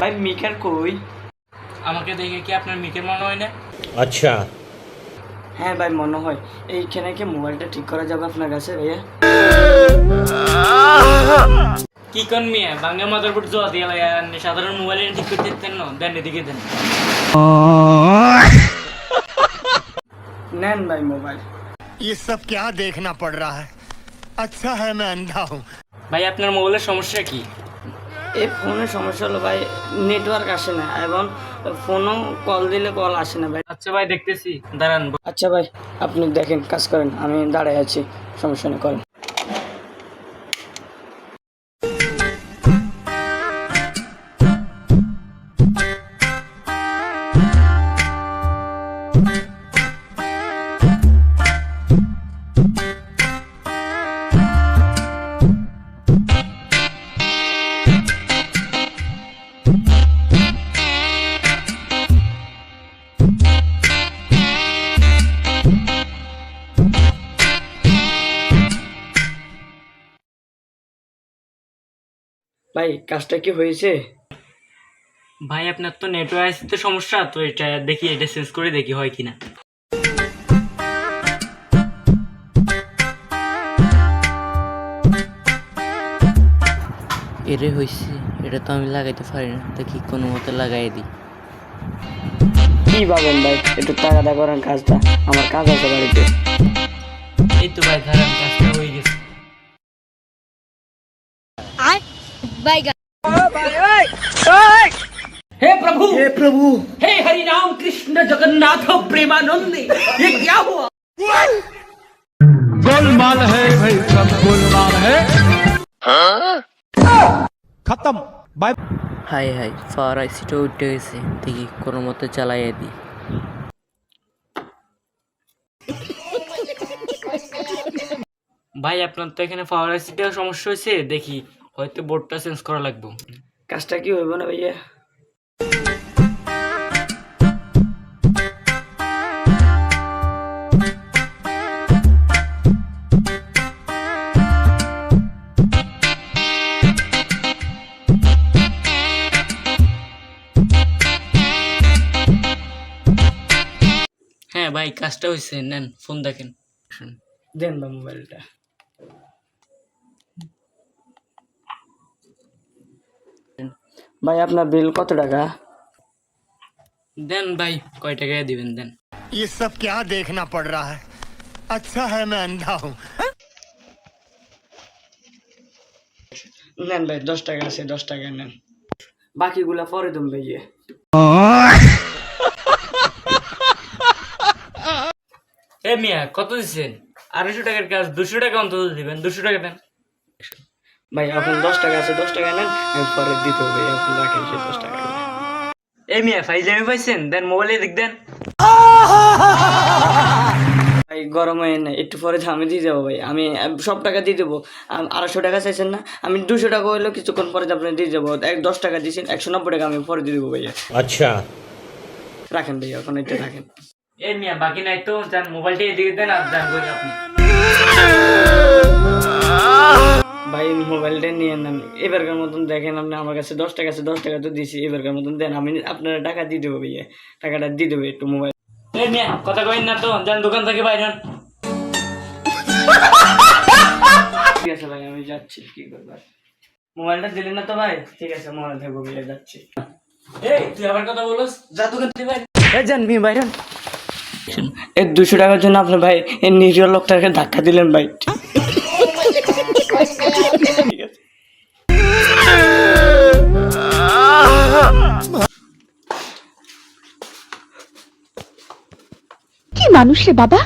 ভাই মিকার কই? আমাকে দেখে কি আপনার মিকের মনে হয় না? আচ্ছা হ্যাঁ ভাই মনে হয়। এইখানে কি মোবাইলটা ঠিক করা যাবে আপনার কাছে ভাইয়া? কি কোন মিয়া বাংলা মাদারবোর্ড জোয়া দিয়ে লাগে সাধারণ মোবাইলে ঠিক করতে দিতেন না, দেন এদিকে দেন। নেন ভাই মোবাইল। ये सब क्या देखना पड़ रहा है? अच्छा है मैं अंधा हूँ। ভাই আপনার মোবাইলের সমস্যা কি? এই ফোনের সমস্যা হলো ভাই, নেটওয়ার্ক আসে না এবং ফোনও কল দিলে কল আসে না ভাই। আচ্ছা ভাই দেখতেছি, দাঁড়ান। আচ্ছা ভাই আপনি দেখেন, কাজ করেন, আমি দাঁড়ায় আছি, সমস্যা নেই, করেন। ভাই কাজটা কি হয়েছে? ভাই আপনার তো নেটওয়ার্কের সমস্যা, তো এটা দেখি, এটা চেঞ্জ করে দেখি হয় কিনা। এরে হয়েছে, এটা তো আমি লাগাইতে পারি না, দেখি কোনো মতে লাগাই দিই। কি ভাবেন ভাই, একটু টাকাটা করেন কাজটা, আমার কাজ আছে বাড়িতে। এই তো ভাই দাঁড়ান, কাজটা হয়ে গেছে। हे प्रभु हे हरि राम कृष्ण जगन्नाथ प्रेमानंदी, ये क्या हुआ? गोलमाल है भाई, सब गोलमाल है। खत्म बाय। হাই হাই, ফাওয়ার আইসিটা উঠে গেছে, দেখি কোনো মতে চালাইয়া দিই। ভাই আপনার তো এখানে পাওয়ার আইসিটার সমস্যা হয়েছে, দেখি হয়তো বোর্ডটা চেঞ্জ করা লাগবে। কাজটা কি হইব না ভাইয়া? হ্যাঁ ভাই কাজটা হয়েছে, নেন ফোন দেখেন। দেন বা মোবাইলটা। ভাই আপনার বিল কত টাকা? দেন ভাই, কয় টাকায় দিবেন দেন। ये सब क्या देखना पड़ रहा है? अच्छा है मैं अंधा हूँ। নেন ভাই 10 টাকা আছে, 10 টাকা নেন, বাকিগুলা পরে দেন ভাইয়া। এ মিয়া কত দিচ্ছেন? 250 টাকার কাজ, 200 টাকা অন্তত দিবেন, 200 টাকা দেন। ভাই এখন 10 টাকা আছে, 10 টাকা নেন, আমি পরে দিতে হবে, আপনি রাখেন সেই 10 টাকা। এ মিয়া ফাইজলামি পাইছেন, দেন মোবাইলে দিক দেন। ভাই গরম হয়ে না, একটু পরে আমি দিয়ে যাবো ভাই, আমি সব টাকা দিয়ে দেবো। 250 টাকা চাইছেন না, আমি 200 টাকা হইলেও কিছুক্ষণ পরে আপনি দিয়ে যাবো। 10 টাকা দিয়েছেন, 190 টাকা আমি পরে দিয়ে দেবো ভাইয়া। আচ্ছা রাখেন ভাইয়া, এখন এটা রাখেন। এ মিয়া বাকি নাই তো, যান মোবাইলটা এদিকে দেন আর যান বই আপনি। ভাই মোবাইলটা নিয়ে নেন, এবারকার মতন দেখেন, আপনি আমার কাছে 10 টাকা আছে, 10 টাকা তো দিয়েছি, এবারকার মতন দেন, আমি আপনার টাকা দিয়ে দেবো ভাইয়া, টাকাটা দিয়ে দেবো একটু মোবাইল। এ মিয়া কথা কইন না তো, যান দোকান থেকে বাইরে হন। ঠিক আছে ভাই আমি যাচ্ছি, কি করবো। মোবাইলটা দিলেন না তো ভাই? ঠিক আছে মনে থাকবো ভাইয়া, যাচ্ছি। এই তুই আবার কথা বলস, যা দোকান থেকে বাইরে। যান মি বাইরে। এই 200 টাকার জন্য আপনি ভাই এই নিরীহ লোকটাকে ধাক্কা দিলেন ভাই। ঠিক আছে। কি মানুষ রে বাবা,